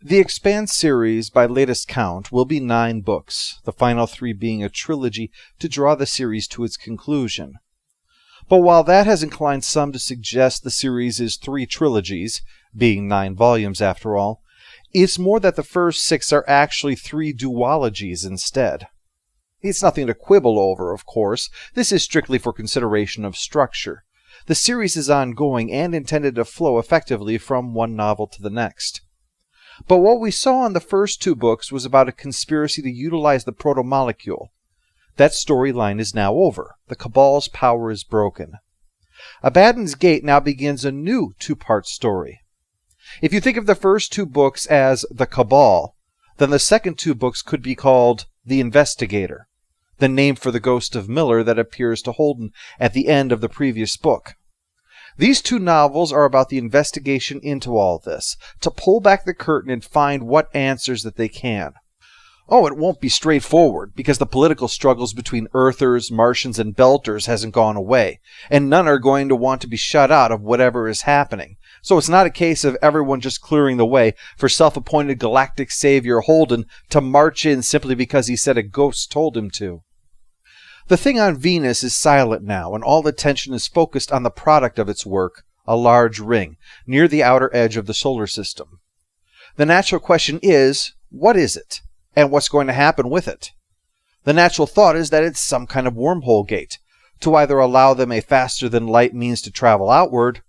The Expanse series, by latest count, will be 9 books, the final 3 being a trilogy to draw the series to its conclusion. But while that has inclined some to suggest the series is 3 trilogies, being 9 volumes after all, it's more that the first 6 are actually 3 duologies instead. It's nothing to quibble over, of course. This is strictly for consideration of structure. The series is ongoing and intended to flow effectively from one novel to the next. But what we saw in the first 2 books was about a conspiracy to utilize the protomolecule. That storyline is now over. The Cabal's power is broken. Abaddon's Gate now begins a new 2-part story. If you think of the first 2 books as The Cabal, then the second 2 books could be called The Investigator, the name for the ghost of Miller that appears to Holden at the end of the previous book. These 2 novels are about the investigation into all this, to pull back the curtain and find what answers that they can. Oh, it won't be straightforward, because the political struggles between Earthers, Martians, and Belters hasn't gone away, and none are going to want to be shut out of whatever is happening. So it's not a case of everyone just clearing the way for self-appointed galactic savior Holden to march in simply because he said a ghost told him to. The thing on Venus is silent now, and all attention is focused on the product of its work, a large ring, near the outer edge of the solar system. The natural question is, what is it? And what's going to happen with it? The natural thought is that it's some kind of wormhole gate, to either allow them a faster-than-light means to travel outward,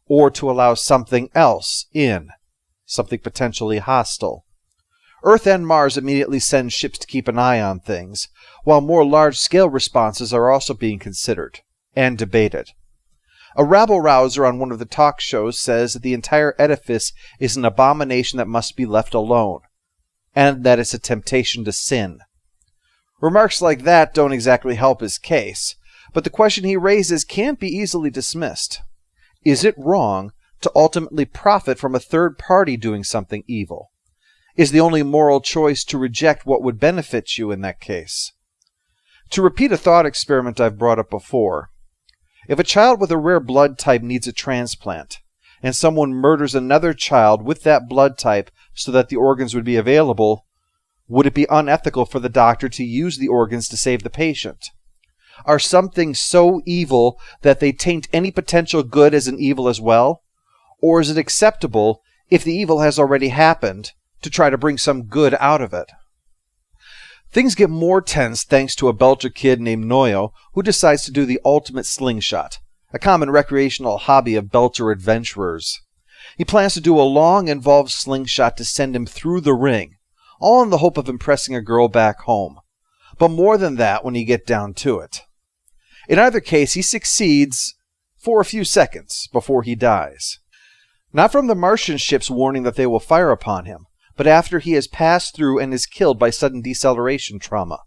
or to allow something else in, something potentially hostile. Earth and Mars immediately send ships to keep an eye on things, while more large-scale responses are also being considered and debated. A rabble-rouser on one of the talk shows says that the entire edifice is an abomination that must be left alone, and that it's a temptation to sin. Remarks like that don't exactly help his case, but the question he raises can't be easily dismissed. Is it wrong to ultimately profit from a third party doing something evil? Is the only moral choice to reject what would benefit you in that case? To repeat a thought experiment I've brought up before, if a child with a rare blood type needs a transplant, and someone murders another child with that blood type so that the organs would be available, would it be unethical for the doctor to use the organs to save the patient? Are some things so evil that they taint any potential good as an evil as well? Or is it acceptable, if the evil has already happened, to try to bring some good out of it? Things get more tense thanks to a Belcher kid named Noyo who decides to do the ultimate slingshot, a common recreational hobby of Belcher adventurers. He plans to do a long, involved slingshot to send him through the ring, all in the hope of impressing a girl back home. But more than that when you get down to it. In either case, he succeeds for a few seconds before he dies. Not from the Martian ships warning that they will fire upon him, but after he has passed through and is killed by sudden deceleration trauma.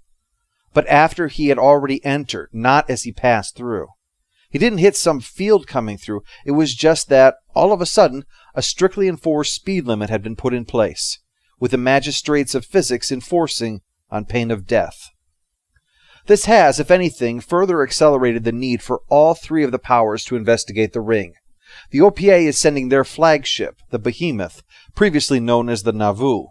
But after he had already entered, not as he passed through. He didn't hit some field coming through, it was just that, all of a sudden, a strictly enforced speed limit had been put in place, with the magistrates of physics enforcing on pain of death. This has, if anything, further accelerated the need for all 3 of the powers to investigate the ring. The OPA is sending their flagship, the Behemoth, previously known as the Nauvoo.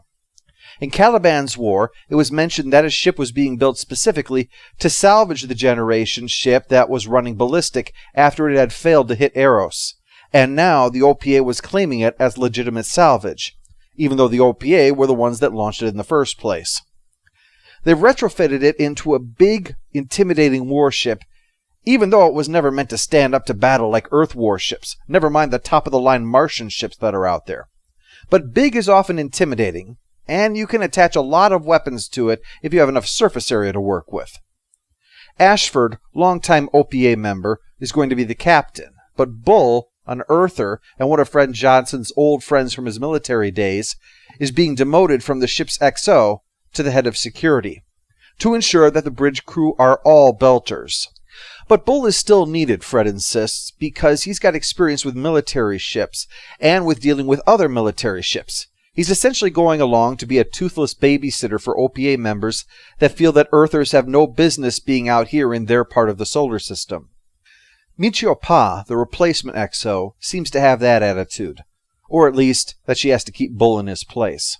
In Caliban's War, it was mentioned that a ship was being built specifically to salvage the generation ship that was running ballistic after it had failed to hit Eros, and now the OPA was claiming it as legitimate salvage, even though the OPA were the ones that launched it in the first place. They've retrofitted it into a big, intimidating warship, even though it was never meant to stand up to battle like Earth warships, never mind the top-of-the-line Martian ships that are out there. But big is often intimidating, and you can attach a lot of weapons to it if you have enough surface area to work with. Ashford, longtime OPA member, is going to be the captain, but Bull, an Earther and one of Fred Johnson's old friends from his military days, is being demoted from the ship's XO to the head of security, to ensure that the bridge crew are all Belters. But Bull is still needed, Fred insists, because he's got experience with military ships and with dealing with other military ships. He's essentially going along to be a toothless babysitter for OPA members that feel that Earthers have no business being out here in their part of the solar system. Michio Pa, the replacement XO, seems to have that attitude. or at least that she has to keep Bull in his place.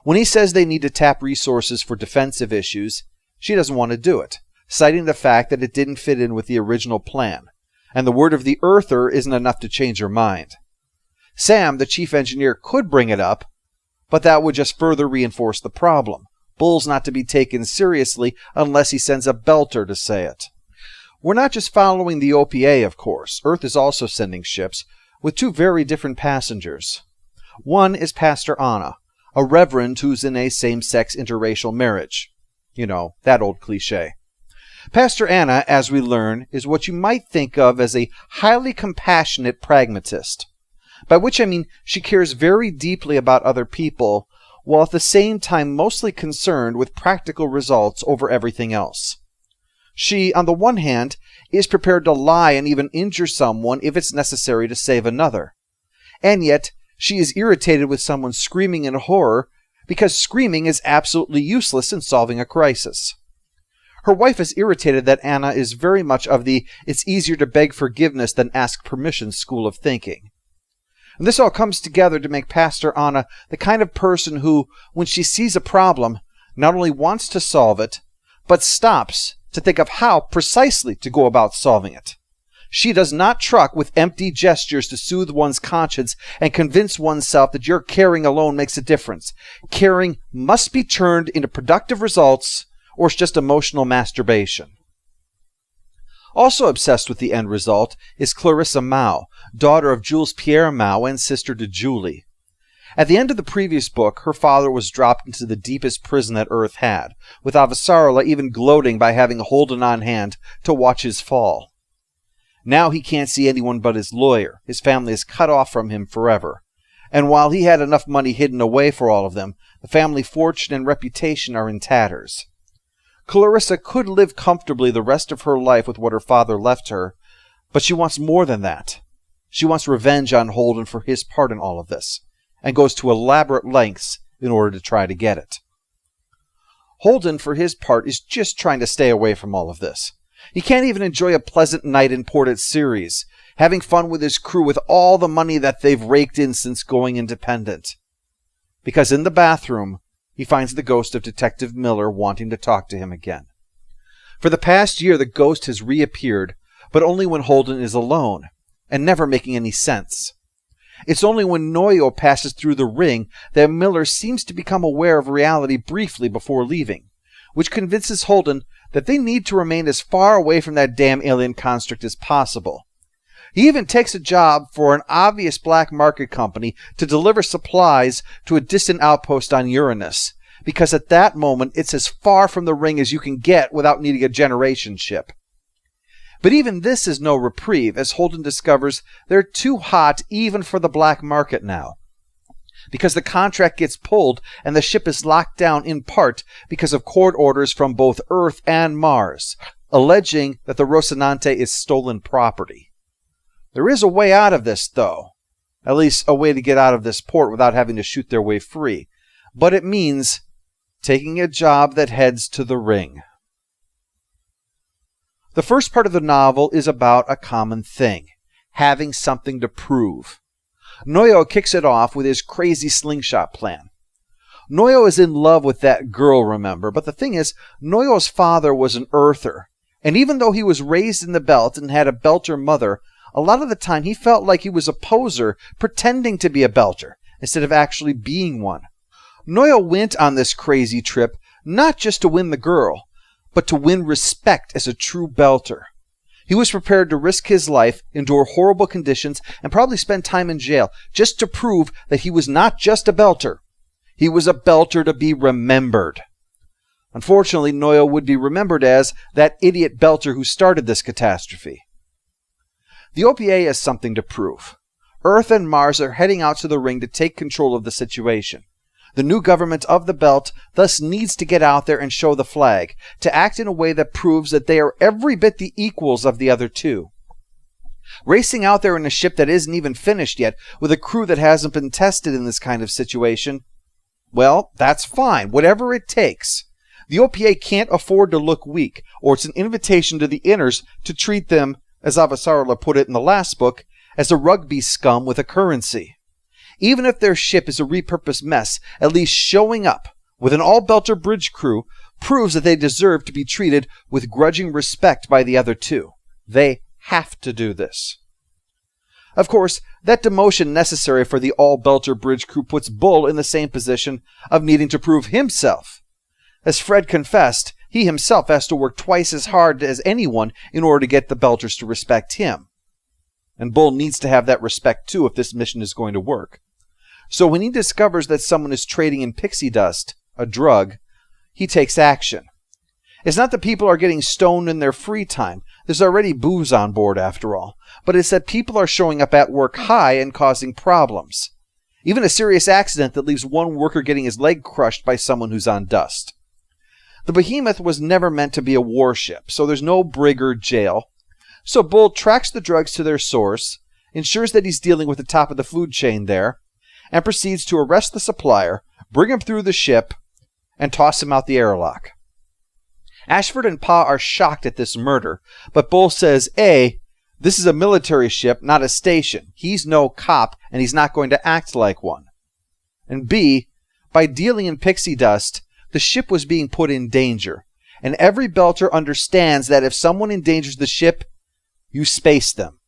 When he says they need to tap resources for defensive issues, she doesn't want to do it, citing the fact that it didn't fit in with the original plan, and the word of the Earther isn't enough to change her mind. Sam, the chief engineer, could bring it up, but that would just further reinforce the problem. Bull's not to be taken seriously unless he sends a belter to say it. We're not just following the OPA, of course. Earth is also sending ships, with two very different passengers. One is Pastor Anna, a reverend who's in a same-sex interracial marriage. You know, that old cliché. Pastor Anna, as we learn, is what you might think of as a highly compassionate pragmatist, by which I mean she cares very deeply about other people, while at the same time mostly concerned with practical results over everything else. She, on the one hand, is prepared to lie and even injure someone if it's necessary to save another. And yet, she is irritated with someone screaming in horror because screaming is absolutely useless in solving a crisis. Her wife is irritated that Anna is very much of the "it's easier to beg forgiveness than ask permission" school of thinking. And this all comes together to make Pastor Anna the kind of person who, when she sees a problem, not only wants to solve it, but stops to think of how precisely to go about solving it. She does not truck with empty gestures to soothe one's conscience and convince oneself that your caring alone makes a difference. Caring must be turned into productive results, or it's just emotional masturbation. Also obsessed with the end result is Clarissa Mao, daughter of Jules Pierre Mao and sister to Julie. At the end of the previous book, her father was dropped into the deepest prison that Earth had, with Avasarala even gloating by having Holden on hand to watch his fall. Now he can't see anyone but his lawyer. His family is cut off from him forever. And while he had enough money hidden away for all of them, the family fortune and reputation are in tatters. Clarissa could live comfortably the rest of her life with what her father left her, but she wants more than that. She wants revenge on Holden for his part in all of this, and goes to elaborate lengths in order to try to get it. Holden, for his part, is just trying to stay away from all of this. He can't even enjoy a pleasant night in Port at Ceres, having fun with his crew with all the money that they've raked in since going independent. Because in the bathroom, he finds the ghost of Detective Miller wanting to talk to him again. For the past year, the ghost has reappeared, but only when Holden is alone, and never making any sense. It's only when Noyo passes through the ring that Miller seems to become aware of reality briefly before leaving, which convinces Holden that they need to remain as far away from that damn alien construct as possible. He even takes a job for an obvious black market company to deliver supplies to a distant outpost on Uranus, because at that moment it's as far from the ring as you can get without needing a generation ship. But even this is no reprieve, as Holden discovers they're too hot even for the black market now, because the contract gets pulled and the ship is locked down in part because of court orders from both Earth and Mars, alleging that the Rocinante is stolen property. There is a way out of this, though. At least a way to get out of this port without having to shoot their way free. But it means taking a job that heads to the ring. The first part of the novel is about a common thing, having something to prove. Noyo kicks it off with his crazy slingshot plan. Noyo is in love with that girl, remember, but the thing is, Noyo's father was an Earther, and even though he was raised in the Belt and had a Belter mother, a lot of the time he felt like he was a poser pretending to be a Belter instead of actually being one. Noyo went on this crazy trip not just to win the girl, but to win respect as a true Belter. He was prepared to risk his life, endure horrible conditions, and probably spend time in jail just to prove that he was not just a Belter. He was a Belter to be remembered. Unfortunately, Noyo would be remembered as that idiot Belter who started this catastrophe. The OPA has something to prove. Earth and Mars are heading out to the ring to take control of the situation. The new government of the Belt thus needs to get out there and show the flag, to act in a way that proves that they are every bit the equals of the other two. Racing out there in a ship that isn't even finished yet, with a crew that hasn't been tested in this kind of situation, well, that's fine, whatever it takes. The OPA can't afford to look weak, or it's an invitation to the Inners to treat them, as Avasarala put it in the last book, as a rugby scum with a currency. Even if their ship is a repurposed mess, at least showing up with an all-Belter bridge crew proves that they deserve to be treated with grudging respect by the other two. They have to do this. Of course, that demotion necessary for the all-Belter bridge crew puts Bull in the same position of needing to prove himself. As Fred confessed, he himself has to work twice as hard as anyone in order to get the Belters to respect him. And Bull needs to have that respect too if this mission is going to work. So when he discovers that someone is trading in pixie dust, a drug, he takes action. It's not that people are getting stoned in their free time. There's already booze on board after all. But it's that people are showing up at work high and causing problems. Even a serious accident that leaves one worker getting his leg crushed by someone who's on dust. The Behemoth was never meant to be a warship, so there's no brig or jail. So Bull tracks the drugs to their source, ensures that he's dealing with the top of the food chain there, and proceeds to arrest the supplier, bring him through the ship, and toss him out the airlock. Ashford and Pa are shocked at this murder, but Bull says, A, this is a military ship, not a station. He's no cop, and he's not going to act like one. And B, by dealing in pixie dust, the ship was being put in danger, and every Belter understands that if someone endangers the ship, you space them.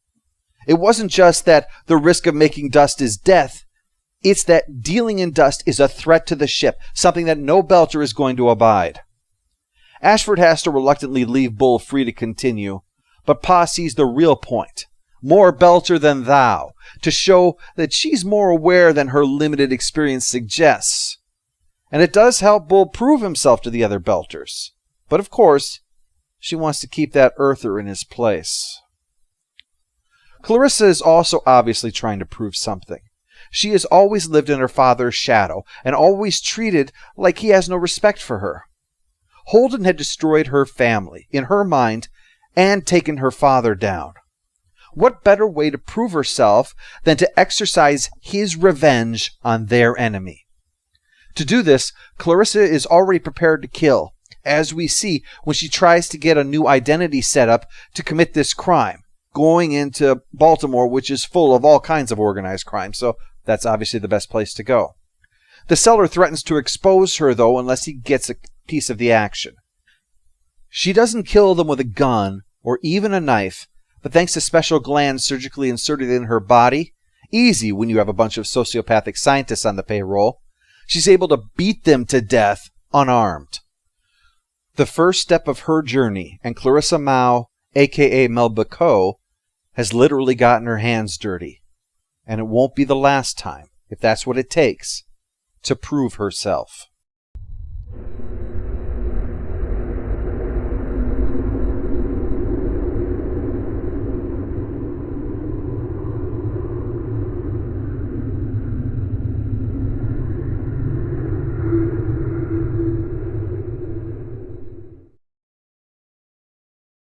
It wasn't just that the risk of making dust is death, it's that dealing in dust is a threat to the ship, something that no Belter is going to abide. Ashford has to reluctantly leave Bull free to continue, but Pa sees the real point. More Belter than thou, to show that she's more aware than her limited experience suggests. And it does help Bull prove himself to the other Belters. But of course, she wants to keep that Earther in his place. Clarissa is also obviously trying to prove something. She has always lived in her father's shadow, and always treated like he has no respect for her. Holden had destroyed her family, in her mind, and taken her father down. What better way to prove herself than to exercise his revenge on their enemy? To do this, Clarissa is already prepared to kill, as we see when she tries to get a new identity set up to commit this crime, going into Baltimore, which is full of all kinds of organized crime, so that's obviously the best place to go. The seller threatens to expose her, though, unless he gets a piece of the action. She doesn't kill them with a gun or even a knife, but thanks to special glands surgically inserted in her body, easy when you have a bunch of sociopathic scientists on the payroll, she's able to beat them to death unarmed. The first step of her journey, and Clarissa Mao, a.k.a. Melba Coe, has literally gotten her hands dirty. And it won't be the last time, if that's what it takes, to prove herself.